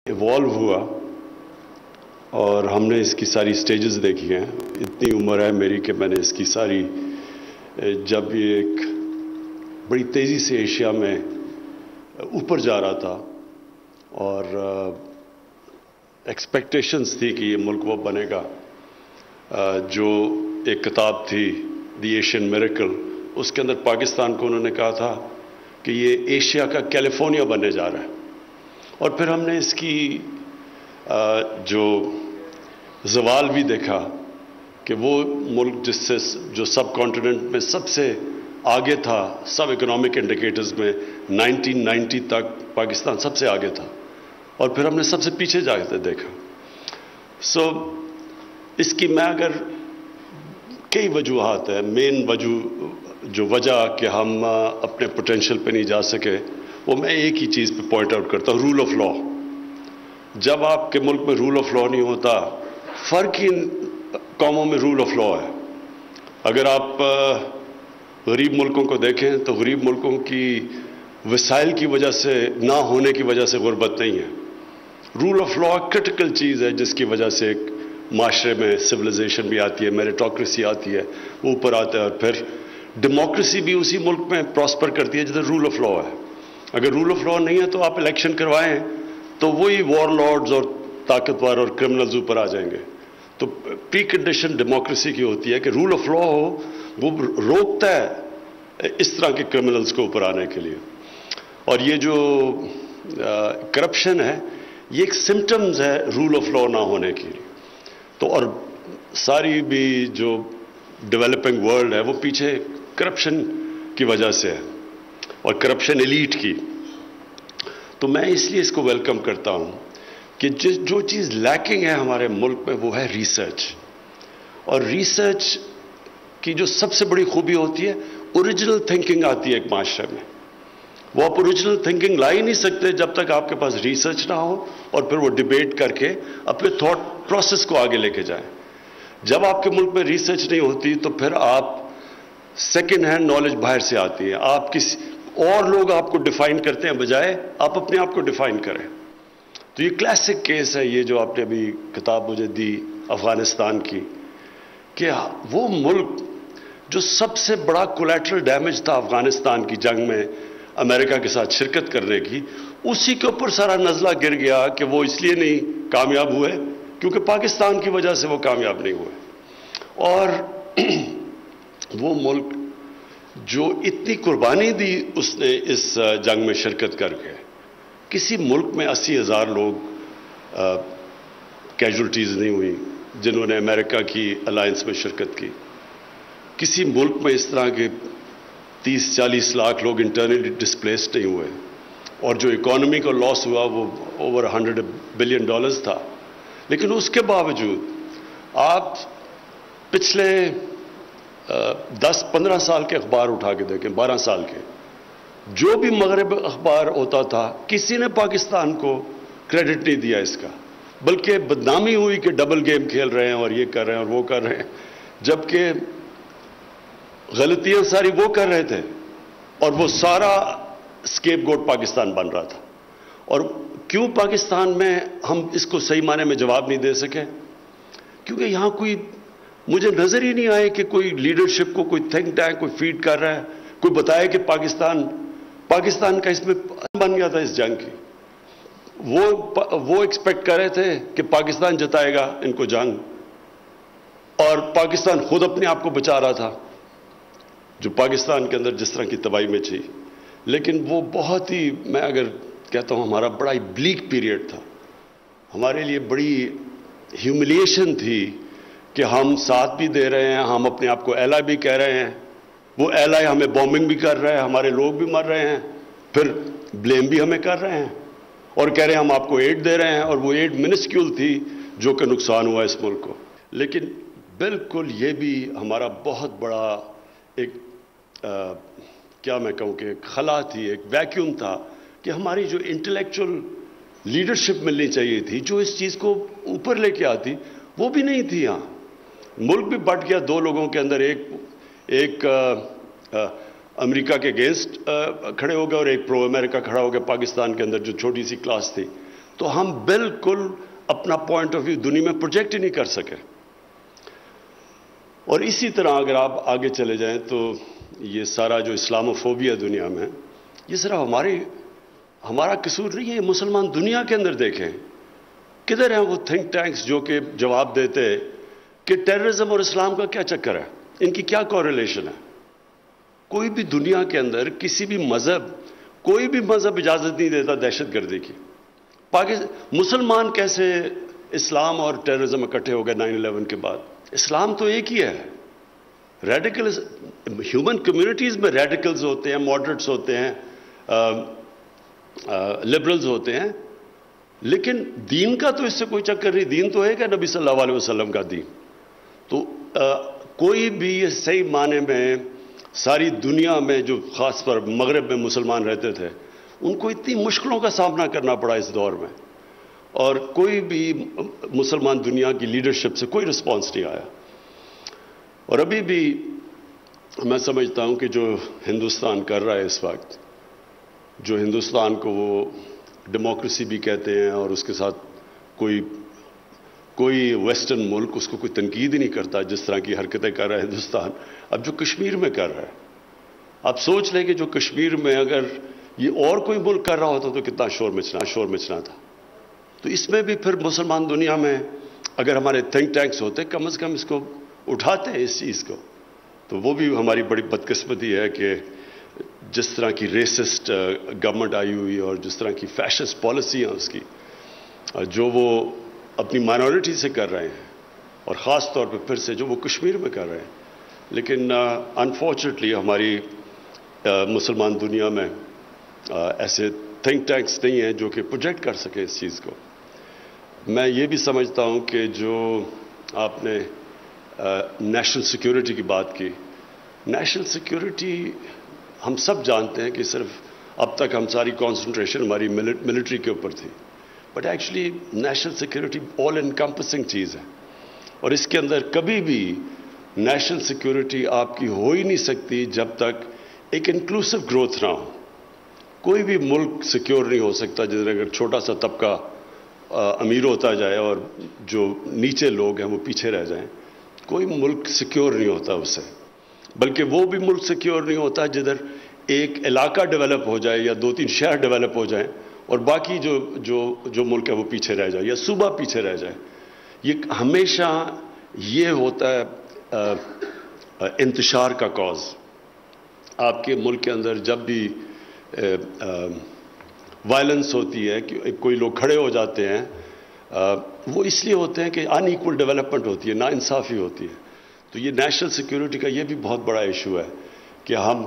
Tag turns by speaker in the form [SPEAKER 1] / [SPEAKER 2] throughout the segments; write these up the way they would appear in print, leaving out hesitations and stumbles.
[SPEAKER 1] Evolve ہوا اور ہم نے اس کی ساری سٹیجز دیکھی ہیں. اتنی عمر ہے میری کہ میں نے اس کی ساری جب یہ ایک بڑی تیزی سے ایشیا میں اوپر جا رہا تھا اور ایکسپیکٹیشنز تھی کہ یہ ملک وہ بنے گا جو ایک کتاب تھی دی ایشین میریکل، اس کے اندر پاکستان کو انہوں نے کہا تھا کہ یہ ایشیا کا کیلیفورنیا بننے جا رہا ہے. اور پھر ہم نے اس کی جو زوال بھی دیکھا کہ وہ ملک جس سے جو سب کانٹیننٹ میں سب سے آگے تھا، سب اکنامک انڈیکیٹرز میں 1990 تک پاکستان سب سے آگے تھا، اور پھر ہم نے سب سے پیچھے جا کے دیکھا. اس کی میں اگر کئی وجوہات ہیں، مین وجہ کہ ہم اپنے پوٹینشیل پہ نہیں جا سکے، وہ میں ایک ہی چیز پہ پوائنٹ آؤٹ کرتا ہوں، رول آف لا. جب آپ کے ملک میں رول آف لا نہیں ہوتا، فرق ہی قوموں میں رول آف لا ہے. اگر آپ غریب ملکوں کو دیکھیں تو غریب ملکوں کی وسائل کی وجہ سے نہ ہونے کی وجہ سے غربت نہیں ہے. رول آف لا کرٹیکل چیز ہے جس کی وجہ سے ایک معاشرے میں سویلائزیشن بھی آتی ہے، میریٹوکریسی آتی ہے، وہ اوپر آتا ہے، اور پھر ڈیموکریسی بھی اسی ملک میں پراسپر کرتی ہے جدھر رول آف لا ہے. اگر رول آف لا نہیں ہے تو آپ الیکشن کروائیں تو وہی وار لارڈز اور طاقتور اور کرمنلز اوپر آ جائیں گے. تو پری کنڈیشن ڈیموکریسی کی ہوتی ہے کہ رول آف لا ہو، وہ روکتا ہے اس طرح کے کرمنلز کو اوپر آنے کے لیے. اور یہ جو کرپشن ہے، یہ ایک سمٹمز ہے رول آف لا نہ ہونے کی. تو اور ساری بھی جو ڈیولپنگ ورلڈ ہے وہ پیچھے کرپشن کی وجہ سے ہے، اور کرپشن ایلیٹ کی. تو میں اس لیے اس کو ویلکم کرتا ہوں کہ جو چیز لیکنگ ہے ہمارے ملک میں وہ ہے ریسرچ. اور ریسرچ کی جو سب سے بڑی خوبی ہوتی ہے، اوریجنل تھنکنگ آتی ہے ایک معاشرے میں. وہ آپ اوریجنل تھنکنگ لا ہی نہیں سکتے جب تک آپ کے پاس ریسرچ نہ ہو اور پھر وہ ڈیبیٹ کر کے اپنے تھاٹ پروسیس کو آگے لے کے جائیں. جب آپ کے ملک میں ریسرچ نہیں ہوتی تو پھر آپ سیکنڈ ہینڈ نالج باہر سے آتی ہے، آپ کسی اور لوگ آپ کو ڈیفائن کرتے ہیں بجائے آپ اپنے آپ کو ڈیفائن کریں. تو یہ کلاسک کیس ہے، یہ جو آپ نے ابھی کتاب مجھے دی افغانستان کی، کہ وہ ملک جو سب سے بڑا کولیٹرل ڈیمیج تھا افغانستان کی جنگ میں امریکہ کے ساتھ شرکت کرنے کی، اسی کے اوپر سارا نزلہ گر گیا کہ وہ اس لیے نہیں کامیاب ہوئے کیونکہ پاکستان کی وجہ سے وہ کامیاب نہیں ہوئے. اور وہ ملک جو اتنی قربانی دی اس نے اس جنگ میں شرکت کر کے، کسی ملک میں 80,000 لوگ کیجولٹیز نہیں ہوئی جنہوں نے امریکہ کی الائنس میں شرکت کی. کسی ملک میں اس طرح کے 30-40 لاکھ لوگ انٹرنلی ڈسپلیسڈ نہیں ہوئے، اور جو اکانومی کا لاس ہوا وہ اوور $100 بلین تھا. لیکن اس کے باوجود آپ پچھلے 10-15 سال کے اخبار اٹھا کے دیکھیں، 12 سال کے، جو بھی مغرب اخبار ہوتا تھا کسی نے پاکستان کو کریڈٹ نہیں دیا اس کا، بلکہ بدنامی ہوئی کہ ڈبل گیم کھیل رہے ہیں اور یہ کر رہے ہیں اور وہ کر رہے ہیں، جبکہ غلطیاں ساری وہ کر رہے تھے اور وہ سارا اسکیپ گوٹ پاکستان بن رہا تھا. اور کیوں پاکستان میں ہم اس کو صحیح معنی میں جواب نہیں دے سکے؟ کیونکہ یہاں کوئی مجھے نظر ہی نہیں آئے کہ کوئی لیڈرشپ کو کوئی تھنک ٹینک کوئی فیڈ کر رہا ہے، کوئی بتائے کہ پاکستان کا اس میں بن گیا تھا اس جنگ کی. وہ ایکسپیکٹ کر رہے تھے کہ پاکستان جتائے گا ان کو جنگ، اور پاکستان خود اپنے آپ کو بچا رہا تھا جو پاکستان کے اندر جس طرح کی تباہی میں تھی. لیکن وہ بہت ہی، میں اگر کہتا ہوں ہمارا بڑا ہی بلیک پیریڈ تھا، ہمارے لیے بڑی ہیوملیشن تھی کہ ہم ساتھ بھی دے رہے ہیں، ہم اپنے آپ کو ایلائی بھی کہہ رہے ہیں، وہ ایلائی ہمیں بومبنگ بھی کر رہے ہیں، ہمارے لوگ بھی مر رہے ہیں، پھر بلیم بھی ہمیں کر رہے ہیں اور کہہ رہے ہیں ہم آپ کو ایڈ دے رہے ہیں، اور وہ ایڈ منسکیول تھی جو کہ نقصان ہوا اس ملک کو. لیکن بالکل یہ بھی ہمارا بہت بڑا ایک کیا میں کہوں کہ ایک خلا تھی، ایک ویکیوم تھا کہ ہماری جو انٹلیکچول لیڈرشپ ملنی چاہیے تھی جو اس چیز کو اوپر لے کے آتی، وہ بھی نہیں تھی. یہاں ملک بھی بٹ گیا دو لوگوں کے اندر، ایک امریکہ کے اگینسٹ کھڑے ہو گئے اور ایک پرو امریکہ کھڑا ہو گیا پاکستان کے اندر جو چھوٹی سی کلاس تھی. تو ہم بالکل اپنا پوائنٹ آف ویو دنیا میں پروجیکٹ ہی نہیں کر سکے. اور اسی طرح اگر آپ آگے چلے جائیں تو یہ سارا جو اسلاموفوبیا دنیا میں، یہ صرف ہمارا قصور نہیں ہے. یہ مسلمان دنیا کے اندر دیکھیں کدھر ہیں وہ تھنک ٹینکس جو کہ جواب دیتے کہ ٹیررزم اور اسلام کا کیا چکر ہے، ان کی کیا کوریلیشن ہے. کوئی بھی دنیا کے اندر کسی بھی مذہب، کوئی بھی مذہب اجازت نہیں دیتا دہشت گردی کی. مسلمان کیسے اسلام اور ٹیررزم اکٹھے ہو گئے 9/11 کے بعد؟ اسلام تو ایک ہی ہے. ریڈیکل ہیومن کمیونٹیز میں ریڈیکلز ہوتے ہیں، ماڈریٹس ہوتے ہیں، لبرلز ہوتے ہیں، لیکن دین کا تو اس سے کوئی چکر نہیں. دین تو ہے کہ نبی صلی اللہ علیہ وسلم کا دین. تو کوئی بھی صحیح معنی میں ساری دنیا میں جو خاص طور مغرب میں مسلمان رہتے تھے ان کو اتنی مشکلوں کا سامنا کرنا پڑا اس دور میں، اور کوئی بھی مسلمان دنیا کی لیڈرشپ سے کوئی رسپانس نہیں آیا. اور ابھی بھی میں سمجھتا ہوں کہ جو ہندوستان کر رہا ہے اس وقت، جو ہندوستان کو وہ ڈیموکریسی بھی کہتے ہیں اور اس کے ساتھ کوئی ویسٹرن ملک اس کو کوئی تنقید ہی نہیں کرتا جس طرح کی حرکتیں کر رہا ہے ہندوستان، اب جو کشمیر میں کر رہا ہے. آپ سوچ لیں کہ جو کشمیر میں اگر یہ اور کوئی ملک کر رہا ہوتا تو کتنا شور مچنا تھا. تو اس میں بھی پھر مسلمان دنیا میں اگر ہمارے تھنک ٹینکس ہوتے کم از کم اس کو اٹھاتے ہیں اس چیز کو، تو وہ بھی ہماری بڑی بدقسمتی ہے کہ جس طرح کی ریسسٹ گورنمنٹ آئی ہوئی اور جس طرح کی فیشسٹ پالیسی ہیں اس کی، جو وہ اپنی مائنورٹی سے کر رہے ہیں، اور خاص طور پہ پھر سے جو وہ کشمیر میں کر رہے ہیں. لیکن انفارچونیٹلی ہماری مسلمان دنیا میں ایسے تھنک ٹینکس نہیں ہیں جو کہ پروجیکٹ کر سکے اس چیز کو. میں یہ بھی سمجھتا ہوں کہ جو آپ نے نیشنل سیکیورٹی کی بات کی، نیشنل سیکیورٹی ہم سب جانتے ہیں کہ صرف اب تک ہم ساری کانسنٹریشن ہماری ملٹری کے اوپر تھی، but actually national security all encompassing چیز ہے، اور اس کے اندر کبھی بھی نیشنل سیکیورٹی آپ کی ہو ہی نہیں سکتی جب تک ایک انکلوسو گروتھ نہ ہو. کوئی بھی ملک سیکیور نہیں ہو سکتا جس اگر چھوٹا سا طبقہ امیر ہوتا جائے اور جو نیچے لوگ ہیں وہ پیچھے رہ جائیں. کوئی ملک سیکیور نہیں ہوتا اس سے، بلکہ وہ بھی ملک سیکیور نہیں ہوتا جدھر ایک علاقہ ڈیولپ ہو جائے یا 2-3 شہر ڈیولپ ہو جائیں اور باقی جو ملک ہے وہ پیچھے رہ جائے یا صوبہ پیچھے رہ جائے. یہ ہمیشہ یہ ہوتا ہے انتشار کا کاز. آپ کے ملک کے اندر جب بھی وائلنس ہوتی ہے کہ کوئی لوگ کھڑے ہو جاتے ہیں، وہ اس لیے ہوتے ہیں کہ ان ایکول ڈیولپمنٹ ہوتی ہے، نا انصافی ہوتی ہے. تو یہ نیشنل سیکیورٹی کا یہ بھی بہت بڑا ایشو ہے کہ ہم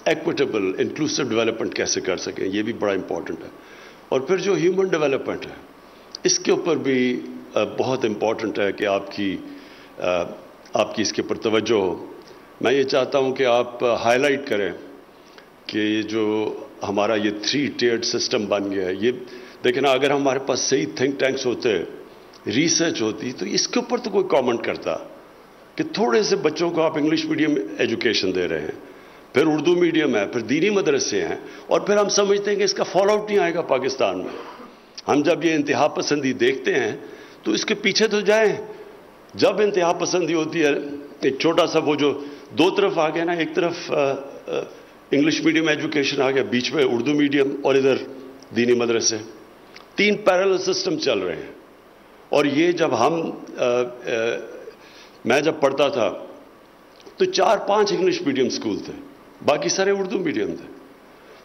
[SPEAKER 1] ایکویٹیبل انکلوسیو ڈیولپمنٹ کیسے کر سکیں، یہ بھی بڑا امپورٹنٹ ہے. اور پھر جو ہیومن ڈیولپمنٹ ہے اس کے اوپر بھی بہت امپورٹنٹ ہے کہ آپ کی اس کے اوپر توجہ ہو. میں یہ چاہتا ہوں کہ آپ ہائی لائٹ کریں کہ یہ جو ہمارا یہ 3 tiered سسٹم بن گیا ہے، یہ دیکھیں نا، اگر ہمارے پاس صحیح تھنک ٹینکس ہوتے، ریسرچ ہوتی، تو اس کے اوپر تو کوئی کامنٹ کرتا کہ تھوڑے سے بچوں کو آپ انگلش میڈیم ایجوکیشن دے رہے ہیں، پھر اردو میڈیم ہے، پھر دینی مدرسے ہیں، اور پھر ہم سمجھتے ہیں کہ اس کا فال آؤٹ نہیں آئے گا پاکستان میں. ہم جب یہ انتہا پسندی دیکھتے ہیں تو اس کے پیچھے تو جائیں. جب انتہا پسندی ہوتی ہے، ایک چھوٹا سا وہ جو 2 طرف آ گیا نا، ایک طرف انگلش میڈیم ایجوکیشن آ گیا، بیچ میں اردو میڈیم اور ادھر دینی مدرسے، 3 پیرلل سسٹم چل رہے ہیں. اور یہ جب میں جب پڑھتا تھا تو 4-5 انگلش میڈیم سکول تھے، باقی سارے اردو میڈیم تھے.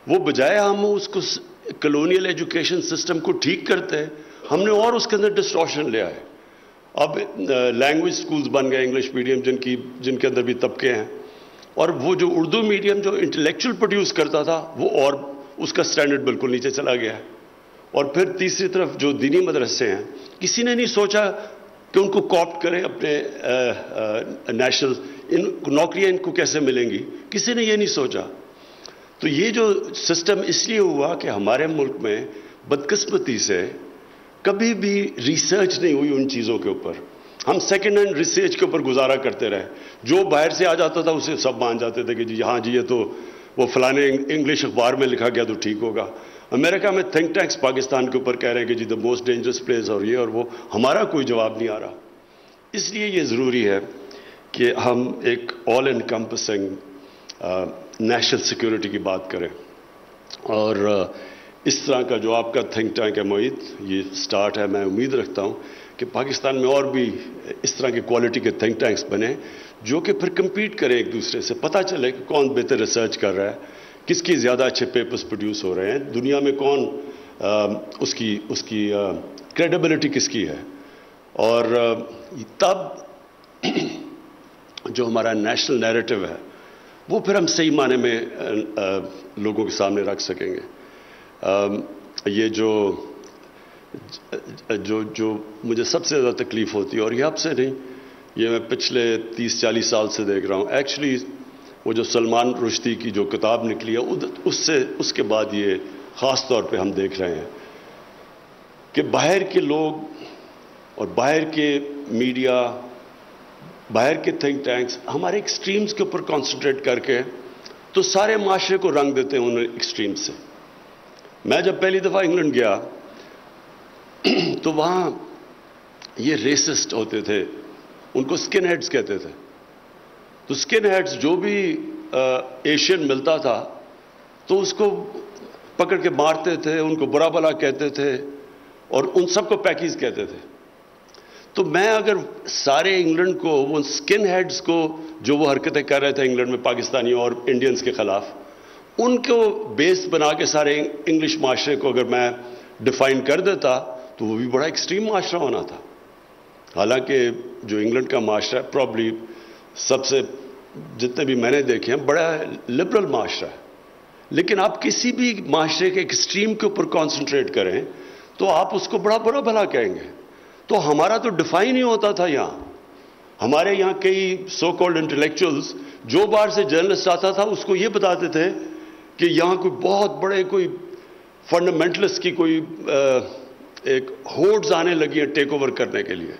[SPEAKER 1] وہ بجائے ہم اس کو کلونیل ایجوکیشن سسٹم کو ٹھیک کرتے ہیں، ہم نے اور اس کے اندر ڈسٹورشن لے آئے. اب لینگویج سکولز بن گئے انگلش میڈیم جن کے اندر بھی طبقے ہیں، اور وہ جو اردو میڈیم جو انٹلیکچوئل پروڈیوس کرتا تھا وہ اور اس کا سٹینڈرڈ بالکل نیچے چلا گیا ہے. اور پھر تیسری طرف جو دینی مدرسے ہیں، کسی نے نہیں سوچا کہ ان کو کاپٹ کرے اپنے نیشنل نوکریاں ان کو کیسے ملیں گی، کسی نے یہ نہیں سوچا. تو یہ جو سسٹم اس لیے ہوا کہ ہمارے ملک میں بدقسمتی سے کبھی بھی ریسرچ نہیں ہوئی ان چیزوں کے اوپر. ہم سیکنڈ ہینڈ ریسرچ کے اوپر گزارا کرتے رہے. جو باہر سے آ جاتا تھا اسے سب مان جاتے تھے کہ جی ہاں جی یہ تو وہ فلانے انگلش اخبار میں لکھا گیا تو ٹھیک ہوگا. امریکہ میں تھنک ٹینکس پاکستان کے اوپر کہہ رہے ہیں کہ جی دا موسٹ ڈینجرس پلیس اور یہ اور وہ، ہمارا کوئی جواب نہیں آ رہا. اس لیے یہ ضروری ہے کہ ہم ایک آل انکمپسنگ نیشنل سیکیورٹی کی بات کریں. اور اس طرح کا جو آپ کا تھنک ٹینک ہے معید، یہ سٹارٹ ہے. میں امید رکھتا ہوں کہ پاکستان میں اور بھی اس طرح کے کوالٹی کے تھنک ٹینکس بنے جو کہ پھر کمپیٹ کریں ایک دوسرے سے. پتہ چلے کہ کون بہتر ریسرچ کر رہا ہے، کس کی زیادہ اچھے پیپرز پروڈیوس ہو رہے ہیں، دنیا میں کون اس کی کریڈیبلٹی کس کی ہے. اور تب جو ہمارا نیشنل نیریٹو ہے وہ پھر ہم صحیح معنی میں لوگوں کے سامنے رکھ سکیں گے. یہ جو مجھے سب سے زیادہ تکلیف ہوتی ہے، اور یہ اب سے نہیں، یہ میں پچھلے 30-40 سال سے دیکھ رہا ہوں. ایکچولی وہ جو سلمان رشدی کی جو کتاب نکلی ہے اس کے بعد یہ خاص طور پہ ہم دیکھ رہے ہیں کہ باہر کے لوگ اور باہر کے میڈیا، باہر کے تھنک ٹینکس ہمارے ایکسٹریمز کے اوپر کانسنٹریٹ کر کے تو سارے معاشرے کو رنگ دیتے ہیں ان ایکسٹریمز سے. میں جب پہلی دفعہ انگلینڈ گیا تو وہاں یہ ریسسٹ ہوتے تھے، ان کو سکن ہیڈز کہتے تھے. تو سکن ہیڈز جو بھی ایشین ملتا تھا تو اس کو پکڑ کے مارتے تھے، ان کو برا بلا کہتے تھے اور ان سب کو پیکیز کہتے تھے. تو میں اگر سارے انگلینڈ کو، وہ سکن ہیڈز کو جو وہ حرکتیں کر رہے تھے انگلینڈ میں پاکستانیوں اور انڈینز کے خلاف، ان کو بیس بنا کے سارے انگلش معاشرے کو اگر میں ڈیفائن کر دیتا تو وہ بھی بڑا ایکسٹریم معاشرہ ہونا تھا. حالانکہ جو انگلینڈ کا معاشرہ ہے پرابلی سب سے، جتنے بھی میں نے دیکھے ہیں، بڑا لبرل معاشرہ ہے. لیکن آپ کسی بھی معاشرے کے ایکسٹریم کے اوپر کانسنٹریٹ کریں تو آپ اس کو بڑا برا بھلا کہیں گے. تو ہمارا تو ڈیفائن ہی ہوتا تھا یہاں. ہمارے یہاں کئی سو کالڈ انٹلیکچوئلز جو باہر سے جرنلسٹ آتا تھا اس کو یہ بتاتے تھے کہ یہاں کوئی بہت بڑے کوئی فنڈامنٹلسٹ کی کوئی ایک ہوڈز آنے لگی ہیں ٹیک اوور کرنے کے لیے.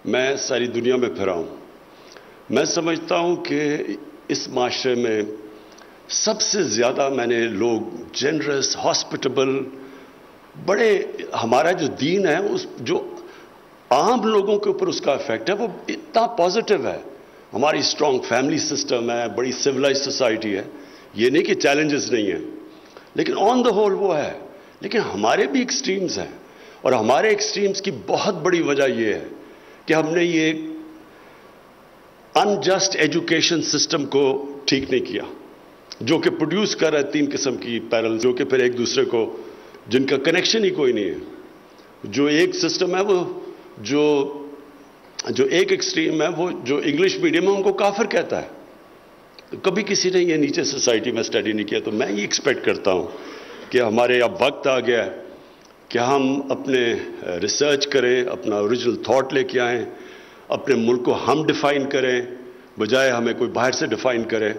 [SPEAKER 1] میں ساری دنیا میں پھرا ہوں. میں سمجھتا ہوں کہ اس معاشرے میں سب سے زیادہ میں نے لوگ جنرس، ہاسپٹیبل، بڑے، ہمارا جو دین ہے جو عام لوگوں کے اوپر اس کا افیکٹ ہے وہ اتنا پازیٹیو ہے. ہماری اسٹرانگ فیملی سسٹم ہے، بڑی سویلائز سوسائٹی ہے. یہ نہیں کہ چیلنجز نہیں ہیں، لیکن آن دا ہول وہ ہے. لیکن ہمارے بھی ایکسٹریمز ہیں، اور ہمارے ایکسٹریمز کی بہت بڑی وجہ یہ ہے کہ ہم نے یہ انجسٹ ایجوکیشن سسٹم کو ٹھیک نہیں کیا، جو کہ پروڈیوس کر رہا ہے 3 قسم کی پیرل، جو کہ پھر ایک دوسرے کو، جن کا کنیکشن ہی کوئی نہیں ہے. جو ایک سسٹم ہے وہ جو ایک ایکسٹریم ہے وہ جو انگلش میڈیم ہے ان کو کافر کہتا ہے. کبھی کسی نے یہ نیچے سوسائٹی میں اسٹڈی نہیں کیا. تو میں یہ ایکسپیکٹ کرتا ہوں کہ ہمارے اب وقت آ گیا ہے کہ ہم اپنے ریسرچ کریں، اپنا اوریجنل تھاٹ لے کے آئیں، اپنے ملک کو ہم ڈیفائن کریں بجائے ہمیں کوئی باہر سے ڈیفائن کرے.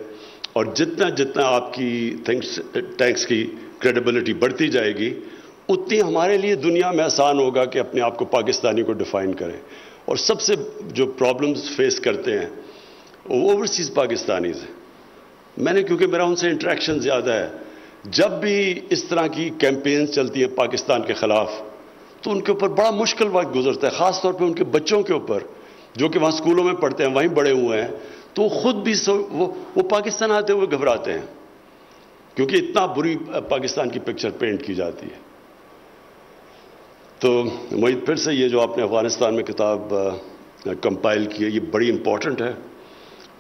[SPEAKER 1] اور جتنا آپ کی ٹینکس کی کریڈیبلٹی بڑھتی جائے گی اتنی ہمارے لیے دنیا میں آسان ہوگا کہ اپنے آپ کو پاکستانی کو ڈیفائن کریں. اور سب سے جو پرابلمز فیس کرتے ہیں وہ اوورسیز پاکستانیز ہیں. میں نے، کیونکہ میرا ان سے انٹریکشن زیادہ ہے، جب بھی اس طرح کی کیمپینز چلتی ہیں پاکستان کے خلاف تو ان کے اوپر بڑا مشکل وقت گزرتا ہے، خاص طور پہ ان کے بچوں کے اوپر جو کہ وہاں اسکولوں میں پڑھتے ہیں، وہیں بڑے ہوئے ہیں. تو خود بھی وہ پاکستان آتے ہوئے گھبراتے ہیں کیونکہ اتنا بری پاکستان کی پکچر پینٹ کی جاتی ہے. تو معید، پھر سے یہ جو آپ نے افغانستان میں کتاب کمپائل کی ہے یہ بڑی امپورٹنٹ ہے،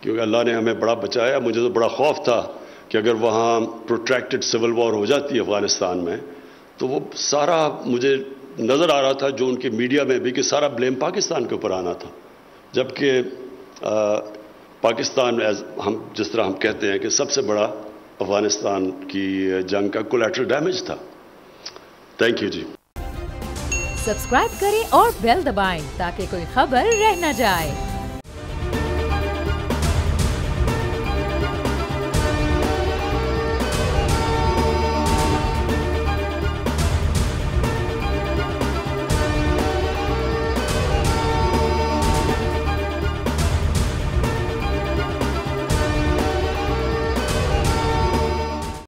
[SPEAKER 1] کیونکہ اللہ نے ہمیں بڑا بچایا. مجھے تو بڑا خوف تھا کہ اگر وہاں پروٹریکٹڈ سول وار ہو جاتی ہے افغانستان میں تو وہ سارا، مجھے نظر آ رہا تھا جو ان کے میڈیا میں بھی، کہ سارا بلیم پاکستان کے اوپر آنا تھا. جبکہ پاکستان، جس طرح ہم کہتے ہیں کہ سب سے بڑا افغانستان کی جنگ کا کولیٹرل ڈیمیج تھا. تھینک یو جی.
[SPEAKER 2] سبسکرائب کریں اور بیل دبائیں تاکہ کوئی خبر رہ نہ جائے.